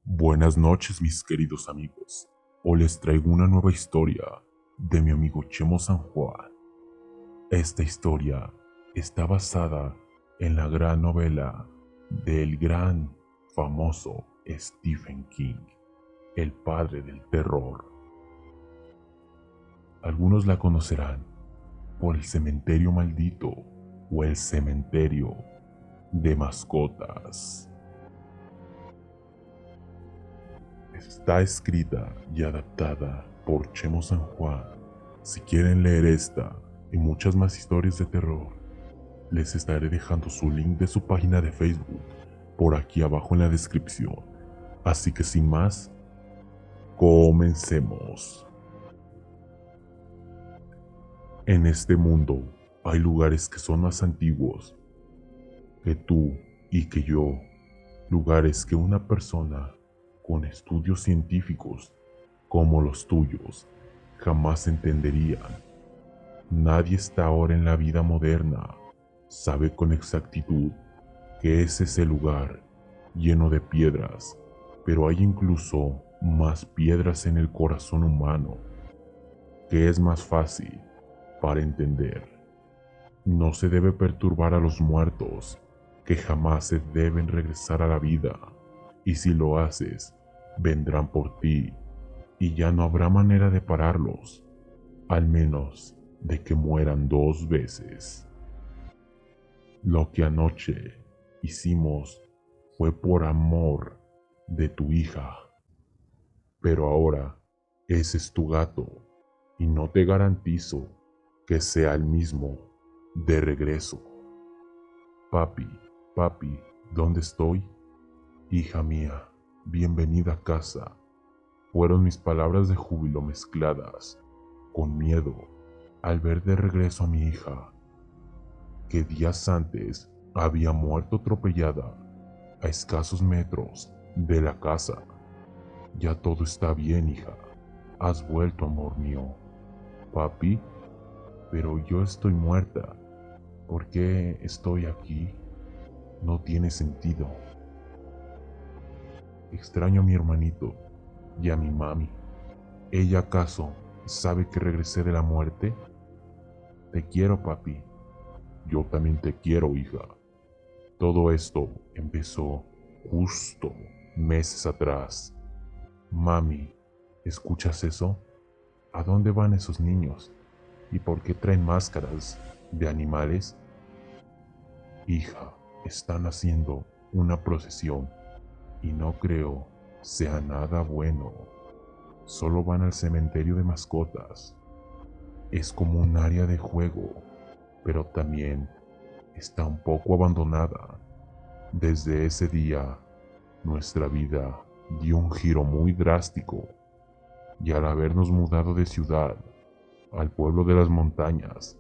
Buenas noches, mis queridos amigos. Hoy les traigo una nueva historia de mi amigo Chemo San Juan. Esta historia está basada en la gran novela del gran famoso Stephen King, el padre del terror. Algunos la conocerán por el cementerio maldito o el cementerio de mascotas. Está escrita y adaptada por Chemo San Juan. Si quieren leer esta y muchas más historias de terror, les estaré dejando su link de su página de Facebook por aquí abajo en la descripción. Así que sin más, comencemos. En este mundo hay lugares que son más antiguos que tú y que yo, lugares que una persona con estudios científicos como los tuyos jamás entenderían. Nadie hasta ahora en la vida moderna sabe con exactitud que es ese lugar lleno de piedras, pero hay incluso más piedras en el corazón humano, que es más fácil para entender. No se debe perturbar a los muertos, que jamás se deben regresar a la vida, y si lo haces, vendrán por ti, y ya no habrá manera de pararlos, al menos de que mueran 2 veces. Lo que anoche hicimos fue por amor de tu hija, pero ahora ese es tu gato, y no te garantizo que sea el mismo de regreso. Papi, papi, ¿dónde estoy? Hija mía, bienvenida a casa. Fueron mis palabras de júbilo mezcladas con miedo al ver de regreso a mi hija, que días antes había muerto atropellada a escasos metros de la casa. Ya todo está bien, hija. Has vuelto, amor mío. Papi, pero yo estoy muerta. ¿Por qué estoy aquí? No tiene sentido. Extraño a mi hermanito y a mi mami. ¿Ella acaso sabe que regresé de la muerte? Te quiero, papi. Yo también te quiero, hija. Todo esto empezó justo meses atrás. Mami, ¿escuchas eso? ¿A dónde van esos niños? ¿Y por qué traen máscaras de animales? Hija, están haciendo una procesión y no creo sea nada bueno. Solo van al cementerio de mascotas. Es como un área de juego, pero también está un poco abandonada. Desde ese día, nuestra vida dio un giro muy drástico, y al habernos mudado de ciudad al pueblo de las montañas,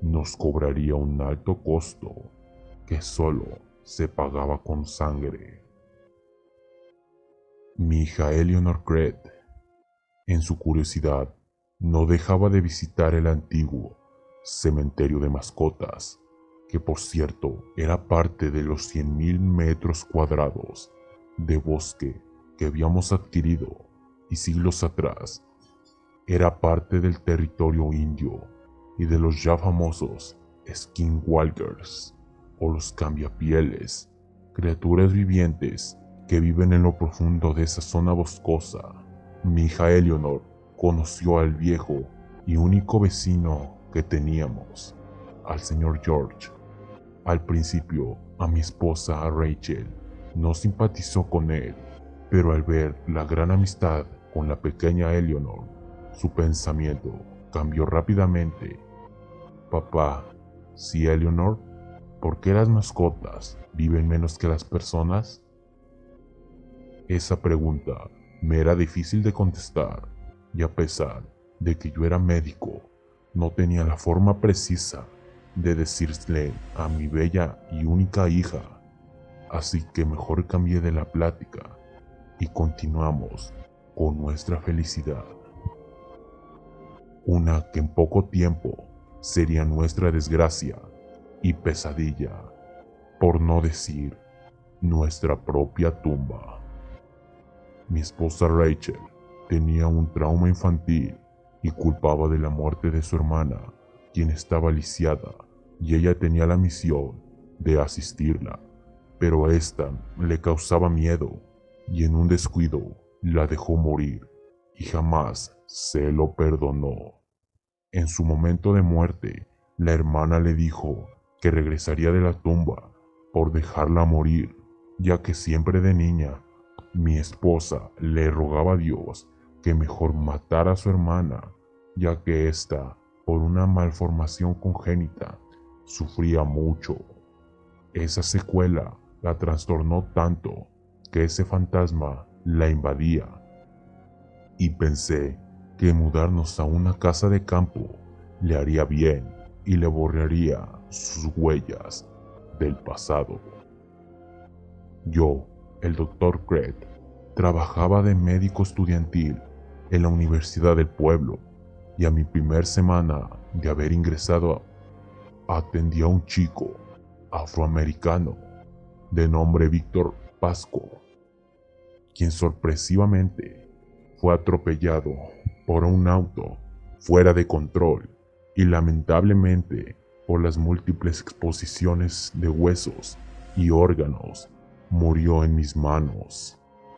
nos cobraría un alto costo que solo se pagaba con sangre. Mi hija Eleanor Cret, en su curiosidad, no dejaba de visitar el antiguo cementerio de mascotas, que por cierto era parte de los 100.000 metros cuadrados de bosque que habíamos adquirido, y siglos atrás era parte del territorio indio y de los ya famosos skinwalkers, o los cambiapieles, criaturas vivientes que viven en lo profundo de esa zona boscosa. Mi hija Eleanor conoció al viejo y único vecino que teníamos, al señor George. Al principio, a mi esposa Rachel no simpatizó con él, pero al ver la gran amistad con la pequeña Eleanor, su pensamiento cambió rápidamente. Papá, ¿sí, Eleanor? ¿Por qué las mascotas viven menos que las personas? Esa pregunta me era difícil de contestar, y a pesar de que yo era médico, no tenía la forma precisa de decirle a mi bella y única hija. Así que mejor cambié de la plática y continuamos con nuestra felicidad. Una que en poco tiempo sería nuestra desgracia y pesadilla, por no decir nuestra propia tumba. Mi esposa Rachel tenía un trauma infantil y culpaba de la muerte de su hermana, quien estaba lisiada, y ella tenía la misión de asistirla, pero esta le causaba miedo y en un descuido la dejó morir y jamás se lo perdonó. En su momento de muerte, la hermana le dijo que regresaría de la tumba por dejarla morir, ya que siempre de niña mi esposa le rogaba a Dios que mejor matara a su hermana, ya que ésta, por una malformación congénita, sufría mucho. Esa secuela la trastornó tanto que ese fantasma la invadía y pensé que mudarnos a una casa de campo le haría bien y le borraría sus huellas del pasado. Yo, el Dr. Craig, trabajaba de médico estudiantil en la Universidad del Pueblo y a mi primer semana de haber ingresado atendí a un chico afroamericano de nombre Víctor Pasco, quien sorpresivamente fue atropellado por un auto fuera de control y lamentablemente por las múltiples exposiciones de huesos y órganos murió en mis manos,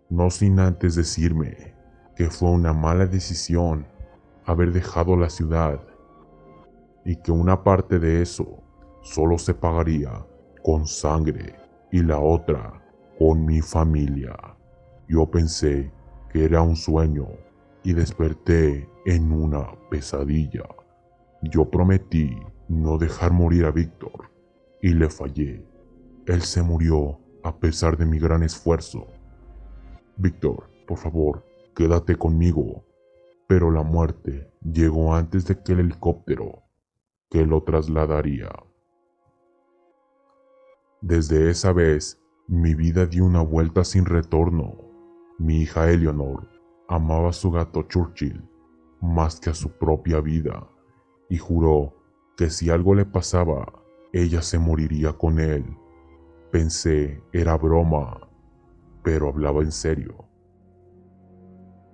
no sin antes decirme que fue una mala decisión haber dejado la ciudad y que una parte de eso solo se pagaría con sangre y la otra con mi familia. Yo pensé que era un sueño y desperté en una pesadilla. Yo prometí no dejar morir a Víctor y le fallé. Él se murió a pesar de mi gran esfuerzo. Víctor, por favor, quédate conmigo. Pero la muerte llegó antes de que el helicóptero que lo trasladaría. Desde esa vez, mi vida dio una vuelta sin retorno. Mi hija Eleanor amaba a su gato Churchill más que a su propia vida y juró que si algo le pasaba, ella se moriría con él. Pensé era broma, pero hablaba en serio.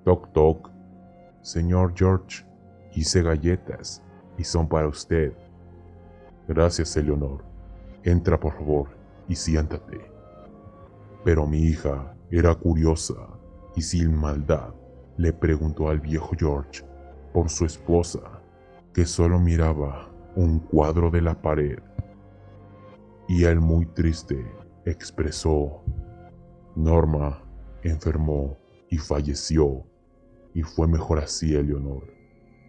Toc toc. Señor George, hice galletas y son para usted. Gracias, Eleanor. Entra por favor y siéntate. Pero mi hija era curiosa y sin maldad le preguntó al viejo George por su esposa, que solo miraba un cuadro de la pared. Y él, muy triste, expresó: Norma enfermó y falleció, y fue mejor así, Eleanor,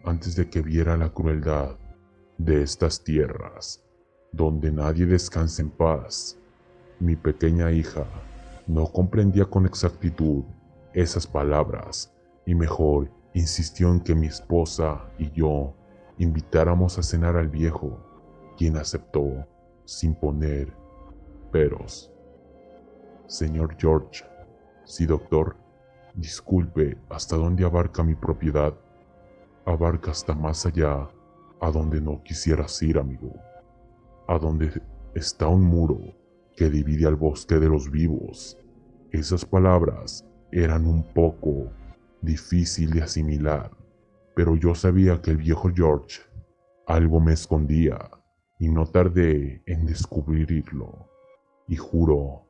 antes de que viera la crueldad de estas tierras, donde nadie descansa en paz. Mi pequeña hija no comprendía con exactitud esas palabras y mejor insistió en que mi esposa y yo invitáramos a cenar al viejo, quien aceptó sin poner peros. Señor George, sí, doctor, disculpe, ¿hasta dónde abarca mi propiedad? Abarca hasta más allá, a donde no quisieras ir, amigo. A donde está un muro que divide al bosque de los vivos. Esas palabras eran un poco difícil de asimilar, pero yo sabía que el viejo George algo me escondía y no tardé en descubrirlo. Y juro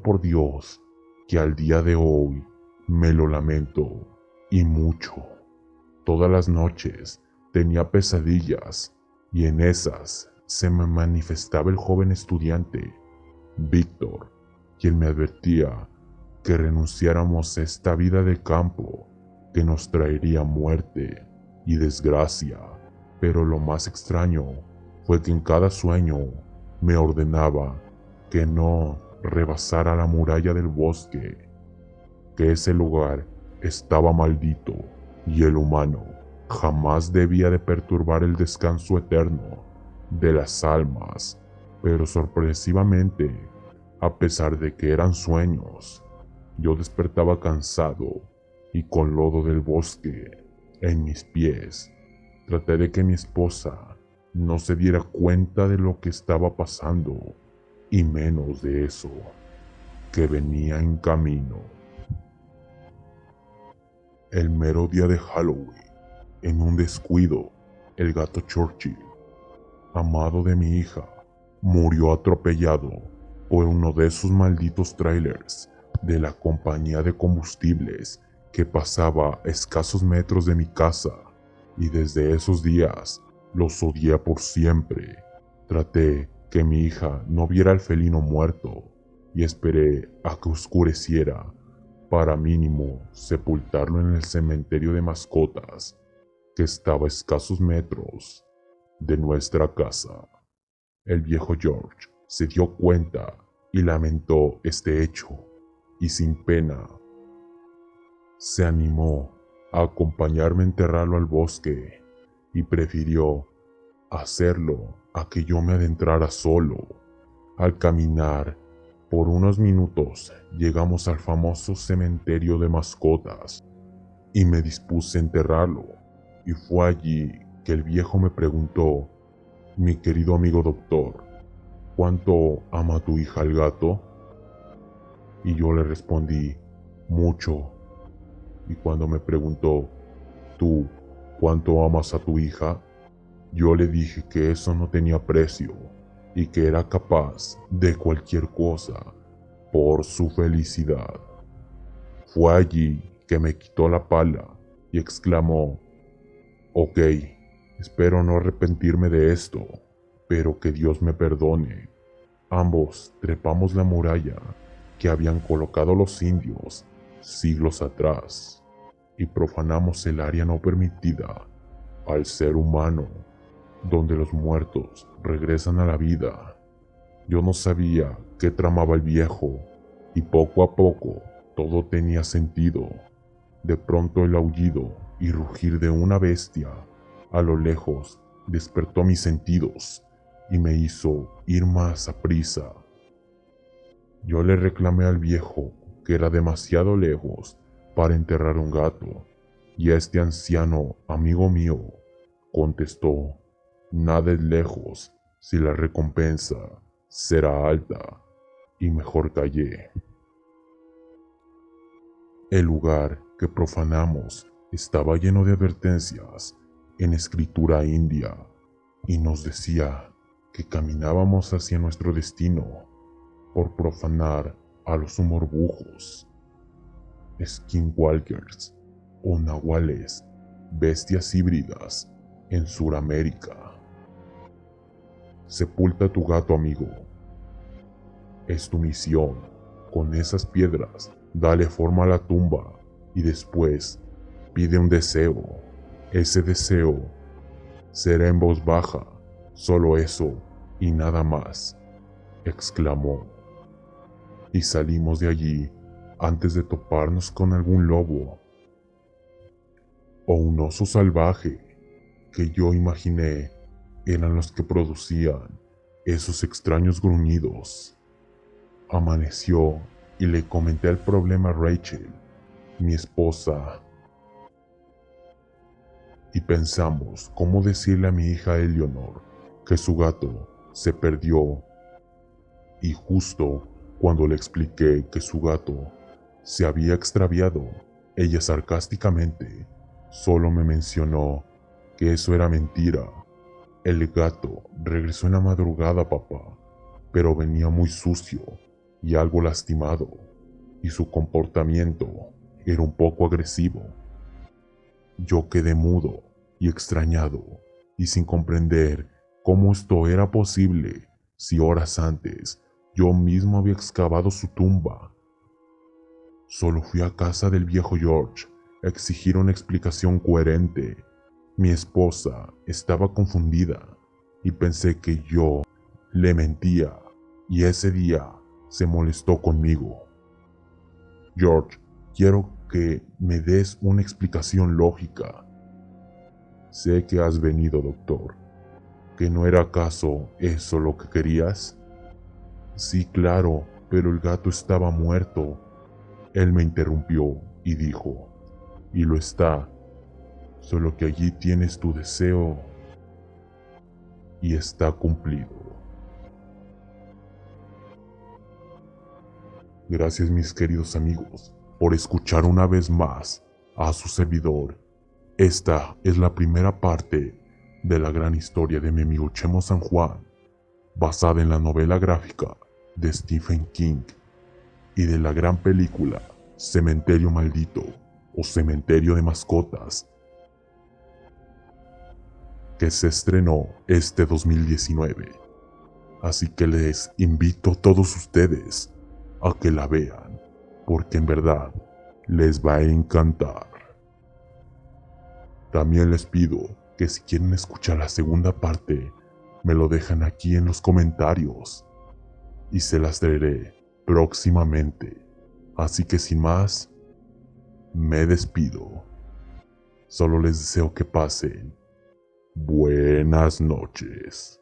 por Dios que al día de hoy me lo lamento y mucho. Todas las noches tenía pesadillas y en esas se me manifestaba el joven estudiante, Víctor, quien me advertía que renunciáramos a esta vida de campo que nos traería muerte y desgracia. Pero lo más extraño fue que en cada sueño me ordenaba que no rebasara la muralla del bosque, que ese lugar estaba maldito y el humano jamás debía de perturbar el descanso eterno de las almas. Pero sorpresivamente, a pesar de que eran sueños, yo despertaba cansado y con lodo del bosque en mis pies. Traté de que mi esposa no se diera cuenta de lo que estaba pasando y menos de eso, que venía en camino. El mero día de Halloween, en un descuido, el gato Churchill, amado de mi hija, murió atropellado por uno de esos malditos trailers de la compañía de combustibles que pasaba a escasos metros de mi casa, y desde esos días los odié por siempre. Traté que mi hija no viera al felino muerto y esperé a que oscureciera para mínimo sepultarlo en el cementerio de mascotas que estaba a escasos metros de nuestra casa. El viejo George se dio cuenta y lamentó este hecho, y sin pena se animó a acompañarme a enterrarlo al bosque, y prefirió hacerlo a que yo me adentrara solo. Al caminar por unos minutos llegamos al famoso cementerio de mascotas y me dispuse a enterrarlo, y fue allí que el viejo me preguntó: mi querido amigo doctor, ¿cuánto ama tu hija al gato? Y yo le respondí: mucho. Y cuando me preguntó: ¿tú cuánto amas a tu hija? Yo le dije que eso no tenía precio y que era capaz de cualquier cosa por su felicidad. Fue allí que me quitó la pala y exclamó: ok, espero no arrepentirme de esto, pero que Dios me perdone. Ambos trepamos la muralla que habían colocado los indios siglos atrás y profanamos el área no permitida al ser humano, donde los muertos regresan a la vida. Yo no sabía qué tramaba el viejo, y poco a poco todo tenía sentido. De pronto el aullido y rugir de una bestia a lo lejos despertó mis sentidos y me hizo ir más a prisa. Yo le reclamé al viejo que era demasiado lejos para enterrar un gato, y este anciano amigo mío contestó: nada es lejos si la recompensa será alta, y mejor callé. El lugar que profanamos estaba lleno de advertencias en escritura india y nos decía que caminábamos hacia nuestro destino por profanar a los morbujos, skinwalkers o nahuales, bestias híbridas en Suramérica. Sepulta a tu gato, amigo. Es tu misión. Con esas piedras, dale forma a la tumba y después pide un deseo. Ese deseo será en voz baja, solo eso y nada más, exclamó. Y salimos de allí antes de toparnos con algún lobo o un oso salvaje que yo imaginé eran los que producían esos extraños gruñidos. Amaneció y le comenté el problema a Rachel, mi esposa, y pensamos cómo decirle a mi hija Eleanor que su gato se perdió. Y justo cuando le expliqué que su gato se había extraviado, ella sarcásticamente solo me mencionó que eso era mentira. El gato regresó en la madrugada, papá, pero venía muy sucio y algo lastimado, y su comportamiento era un poco agresivo. Yo quedé mudo y extrañado, y sin comprender cómo esto era posible si horas antes yo mismo había excavado su tumba. Solo fui a casa del viejo George a exigir una explicación coherente. Mi esposa estaba confundida y pensé que yo le mentía, y ese día se molestó conmigo. George, quiero que me des una explicación lógica. Sé que has venido, doctor. ¿Que no era acaso eso lo que querías? Sí, claro, pero el gato estaba muerto. Él me interrumpió y dijo: y lo está, solo que allí tienes tu deseo y está cumplido. Gracias, mis queridos amigos, por escuchar una vez más a su servidor. Esta es la primera parte de la gran historia de mi amigo Chemo San Juan, basada en la novela gráfica de Stephen King y de la gran película Cementerio Maldito o Cementerio de Mascotas, que se estrenó este 2019. Así que les invito a todos ustedes a que la vean, porque en verdad les va a encantar. También les pido que si quieren escuchar la segunda parte, me lo dejan aquí en los comentarios y se las traeré próximamente. Así que sin más, me despido. Solo les deseo que pasen buenas noches.